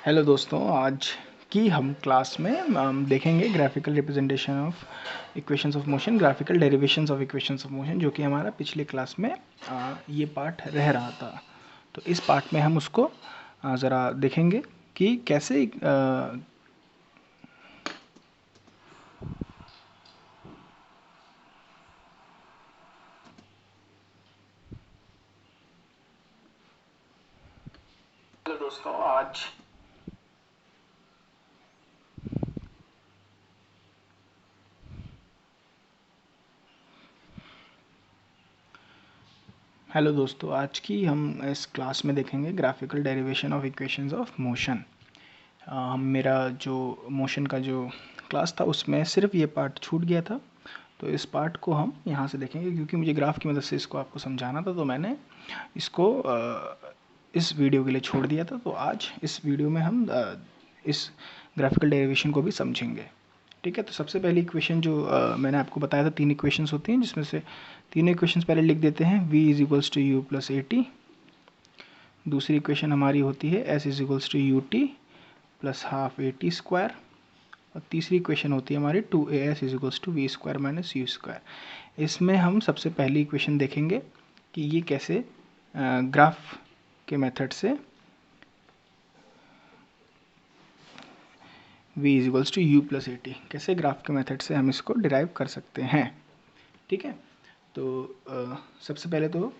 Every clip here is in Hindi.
हेलो दोस्तों, आज की हम क्लास में देखेंगे graphical representation of equations of motion, graphical derivations of equations of motion, जो कि हमारा पिछले क्लास में ये पार्ट रह रहा था। तो इस पार्ट में हम उसको ज़रा देखेंगे कि कैसे हेलो दोस्तों, आज की हम इस क्लास में देखेंगे graphical derivation of equations of motion. मेरा जो मोशन का जो क्लास था उसमें सिर्फ ये पार्ट छूट गया था, तो इस पार्ट को हम यहाँ से देखेंगे। क्योंकि मुझे ग्राफ की मदद से इसको आपको समझाना था, तो मैंने इसको इस वीडियो के लिए छोड़ दिया था। तो आज इस वीडियो में हम इस ग्राफिकल डेरिवेशन को भी समझेंगे। ठीक है, तो सबसे पहली इक्वेशन जो मैंने आपको बताया था, 3 इक्वेशंस होती हैं, जिसमें से तीनों इक्वेशंस पहले लिख देते हैं। v is equals to u plus a t. दूसरी इक्वेशन हमारी होती है s is equals to u t plus half a t square. और तीसरी इक्वेशन होती है हमारी 2as is equals to v square minus u square. इसमें हम सबसे पहली इक्वेशन देखेंगे कि ये कैसे ग्राफ के मेथड से v is equals to u plus a t, कैसे ग्राफ के मेथड से हम इसको डिराइव कर सकते हैं। ठीक है, तो सबसे पहले तो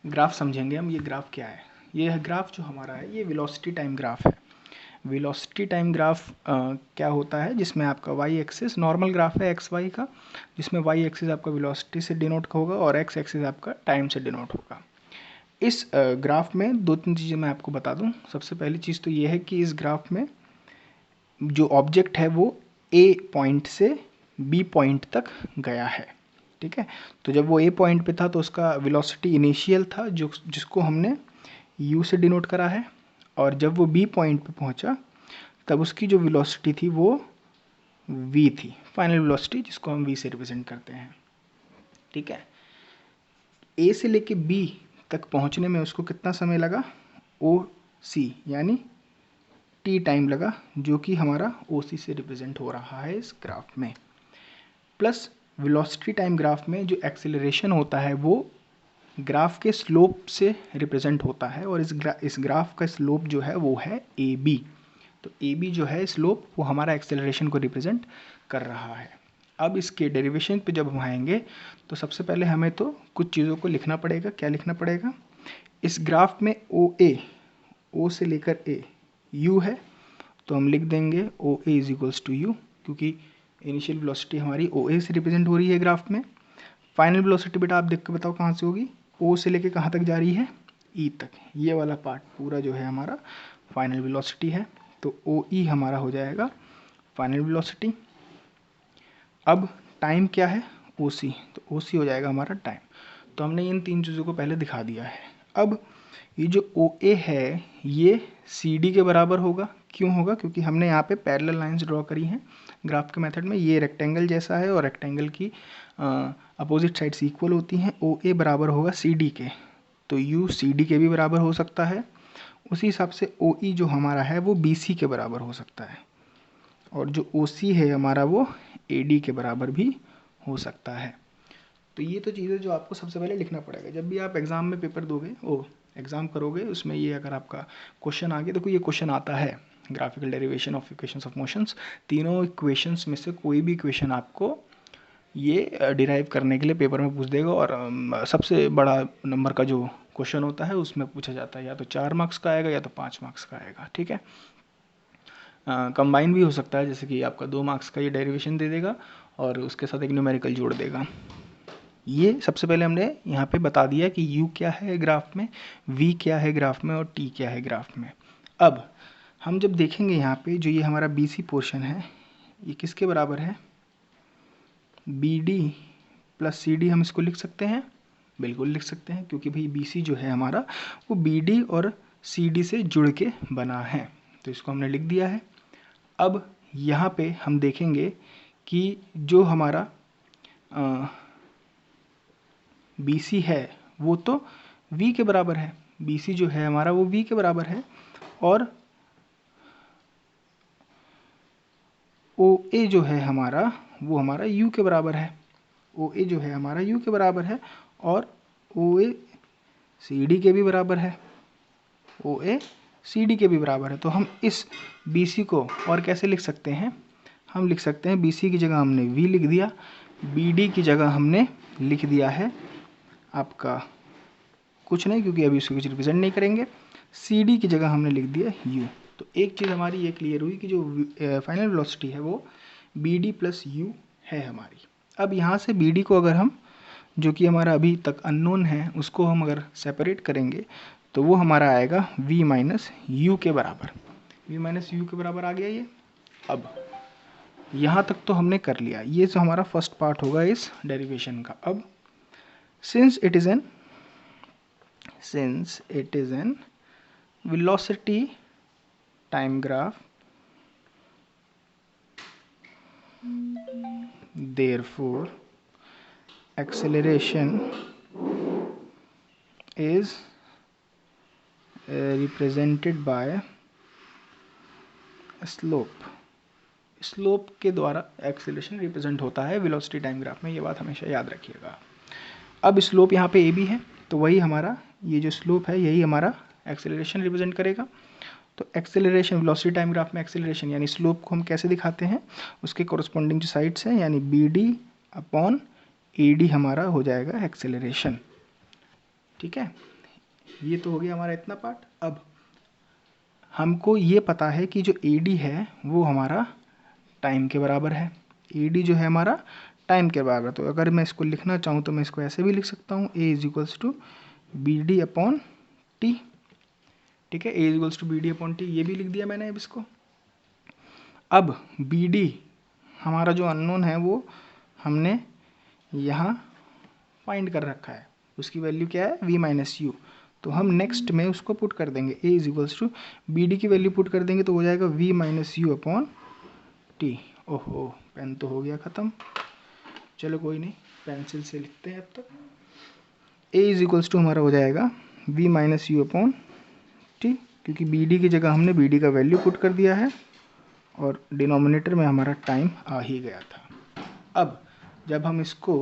ग्राफ समझेंगे हम। ये ग्राफ क्या है? ये ग्राफ जो हमारा है, ये वेलोसिटी टाइम ग्राफ है। वेलोसिटी टाइम ग्राफ क्या होता है, जिसमें आपका वाई एक्सिस नॉर्मल ग्राफ है एक्स वाई का, जिसमें वाई एक्सिस आपका वेलोसिटी से डिनोट होगा और एक्स एक्सिस आपका टाइम से डिनोट होगा। इस ग्राफ में दो तीन चीज़ें मैं आपको बता दूं। सबसे पहली चीज़ तो ये है कि इस ग्राफ में जो ऑब्जेक्ट है वो ए पॉइंट से बी पॉइंट तक गया है। ठीक है, तो जब वो ए पॉइंट पे था तो उसका वेलोसिटी इनिशियल था, जो जिसको हमने यू से डिनोट करा है। और जब वो बी पॉइंट पे पहुंचा तब उसकी जो वेलोसिटी थी वो v थी, फाइनल वेलोसिटी, जिसको हम v से रिप्रेजेंट करते हैं। ठीक है, a से लेके b तक पहुंचने में उसको कितना समय लगा? ओ सी यानी t टाइम लगा, जो कि हमारा ओ सी से रिप्रेजेंट हो रहा है इस ग्राफ में। प्लस वेलोसिटी टाइम ग्राफ में जो एक्सेलरेशन होता है वो ग्राफ के स्लोप से रिप्रेजेंट होता है, और इस ग्राफ का स्लोप जो है वो है ए बी। तो ए बी जो है स्लोप, वो हमारा एक्सेलरेशन को रिप्रेजेंट कर रहा है। अब इसके डेरिवेशन पे जब हम आएंगे तो सबसे पहले हमें तो कुछ चीज़ों को लिखना पड़ेगा। क्या लिखना पड़ेगा? इस ग्राफ में ओ से लेकर ए यू है, तो हम लिख देंगे ओ ए इज इक्वल्स टू यू, क्योंकि इनिशियल वेलोसिटी हमारी ओ ए से रिप्रेजेंट हो रही है ग्राफ में। फाइनल वेलोसिटी बेटा आप देख के बताओ कहाँ से होगी? ओ से लेके कहाँ तक जा रही है? ई तक। ये वाला पार्ट पूरा जो है हमारा फाइनल वेलोसिटी है, तो ओ ई हमारा हो जाएगा फाइनल वेलोसिटी। अब टाइम क्या है? ओ सी, तो ओ सी हो जाएगा हमारा टाइम। तो हमने इन तीन चीज़ों को पहले दिखा दिया है। अब ये जो ओ ए है ये सी डी के बराबर होगा। क्यों होगा? क्योंकि हमने यहाँ पे पैरेलल लाइंस ड्रॉ करी हैं ग्राफ के मेथड में। ये रेक्टेंगल जैसा है और रेक्टेंगल की अपोजिट साइड्स इक्वल होती हैं। ओ ए बराबर होगा सी डी के, तो यू सी डी के भी बराबर हो सकता है। उसी हिसाब से ओ ई जो हमारा है वो बी सी के बराबर हो सकता है, और जो ओ सी है हमारा वो ए डी के बराबर भी हो सकता है। तो ये तो चीज़ें जो आपको सबसे पहले लिखना पड़ेगा जब भी आप एग्ज़ाम में पेपर दोगे, एग्ज़ाम करोगे, उसमें ये अगर आपका क्वेश्चन आ गया, देखो ये क्वेश्चन आता है graphical derivation of equations of motions. तीनों इक्वेशंस में से कोई भी इक्वेशन आपको ये डिराइव करने के लिए पेपर में पूछ देगा, और सबसे बड़ा नंबर का जो क्वेश्चन होता है उसमें पूछा जाता है, या तो 4 मार्क्स का आएगा या तो 5 मार्क्स का आएगा। ठीक है, कंबाइन भी हो सकता है, जैसे कि आपका 2 मार्क्स का ये डेरिवेशन दे देगा और उसके साथ एक न्यूमेरिकल जोड़ देगा। ये सबसे पहले हमने यहाँ पे बता दिया कि u क्या है ग्राफ में, v क्या है ग्राफ में, और t क्या है ग्राफ में। अब हम जब देखेंगे यहाँ पे जो ये हमारा BC पोर्शन है, ये किसके बराबर है? BD प्लस CD हम इसको लिख सकते हैं, बिल्कुल लिख सकते हैं, क्योंकि भाई BC जो है हमारा वो BD और CD से जुड़ के बना है, तो इसको हमने लिख दिया है। अब यहाँ पे हम देखेंगे कि जो हमारा BC है वो तो V के बराबर है। BC जो है हमारा वो V के बराबर है, और ओ ए जो है हमारा वो हमारा यू के बराबर है, ओ ए जो है हमारा यू के बराबर है, और ओ ए सी डी के भी बराबर है, ओ ए सी डी के भी बराबर है। तो हम इस बी सी को और कैसे लिख सकते हैं, हम लिख सकते हैं बी सी की जगह हमने वी लिख दिया, बी डी की जगह हमने लिख दिया है आपका कुछ नहीं, क्योंकि अभी उसको कुछ रिप्रेजेंट नहीं करेंगे, सी डी की जगह हमने लिख दिया यू। तो एक चीज़ हमारी ये क्लियर हुई कि जो फाइनल वेलोसिटी है वो बी डी प्लस यू है हमारी। अब यहाँ से बी डी को अगर हम, जो कि हमारा अभी तक अननोन है, उसको हम अगर सेपरेट करेंगे तो वो हमारा आएगा v माइनस यू के बराबर, v माइनस यू के बराबर आ गया ये। अब यहाँ तक तो हमने कर लिया, ये जो हमारा फर्स्ट पार्ट होगा इस डेरिवेशन का। अब since it is an velocity time graph, therefore acceleration is represented by slope। Slope के द्वारा एक्सेलरेशन रिप्रेजेंट होता है वेलोसिटी टाइम ग्राफ में, ये बात हमेशा याद रखिएगा। अब स्लोप यहाँ पे ए बी है, तो वही हमारा ये जो स्लोप है यही हमारा एक्सेलरेशन रिप्रेजेंट करेगा। तो एक्सेलरेशन वेलोसिटी टाइम ग्राफ में एक्सेलरेशन यानी स्लोप को हम कैसे दिखाते हैं, उसके कोरस्पॉन्डिंग जो साइड्स हैं यानी b D upon a d हमारा हो जाएगा एक्सेलरेशन। ठीक है, ये तो हो गया हमारा इतना पार्ट। अब हमको ये पता है कि जो ए डी है वो हमारा टाइम के बराबर है, ए डी जो है हमारा टाइम के बराबर। तो अगर मैं इसको लिखना चाहूँ तो मैं इसको ऐसे भी लिख सकता हूँ, A is equals to B D upon T. ठीक है, A is equals to B D upon T, ये भी लिख दिया मैंने अब इसको। अब बी डी हमारा जो अननोन है वो हमने यहाँ फाइंड कर रखा है, उसकी वैल्यू क्या है v माइनस यू। तो हम नेक्स्ट में उसको पुट कर देंगे, a is equals to B d की वैल्यू पुट कर देंगे तो हो जाएगा v minus u upon t. ओहो, पेन तो हो गया ख़त्म, चलो कोई नहीं, पेंसिल से लिखते हैं अब तक। a इज इक्वल्स टू हमारा हो जाएगा v minus u upon T, क्योंकि बी डी की जगह हमने बी डी का वैल्यू पुट कर दिया है और डिनोमिनेटर में हमारा टाइम आ ही गया था। अब जब हम इसको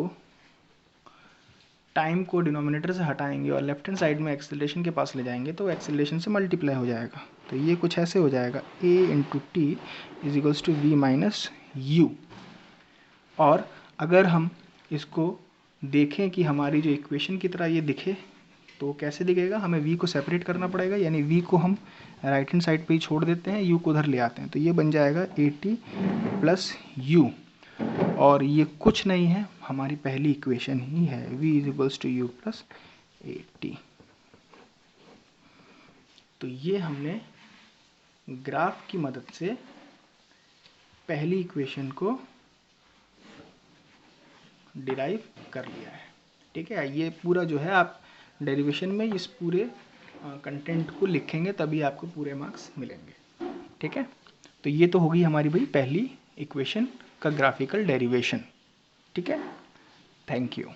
टाइम को डिनोमिनेटर से हटाएंगे और लेफ्ट हैंड साइड में एक्सेलरेशन के पास ले जाएंगे तो एक्सेलरेशन से मल्टीप्लाई हो जाएगा। तो ये कुछ ऐसे हो जाएगा, a into t is equals to v minus u. और अगर हम इसको देखें कि हमारी जो इक्वेशन की तरह ये दिखे तो कैसे दिखेगा, हमें v को सेपरेट करना पड़ेगा, यानी v को हम राइट हैंड साइड पे ही छोड़ देते हैं, u को उधर ले आते हैं, तो ये बन जाएगा ए टी प्लस यू। और ये कुछ नहीं है, हमारी पहली इक्वेशन ही है, v is equals to u plus a t. तो ये हमने ग्राफ की मदद से पहली इक्वेशन को डिराइव कर लिया है। ठीक है, ये पूरा जो है आप डेरिवेशन में इस पूरे कंटेंट को लिखेंगे तभी आपको पूरे मार्क्स मिलेंगे। ठीक है, तो ये तो होगी हमारी भाई पहली इक्वेशन का ग्राफिकल डेरिवेशन। ठीक है, थैंक यू।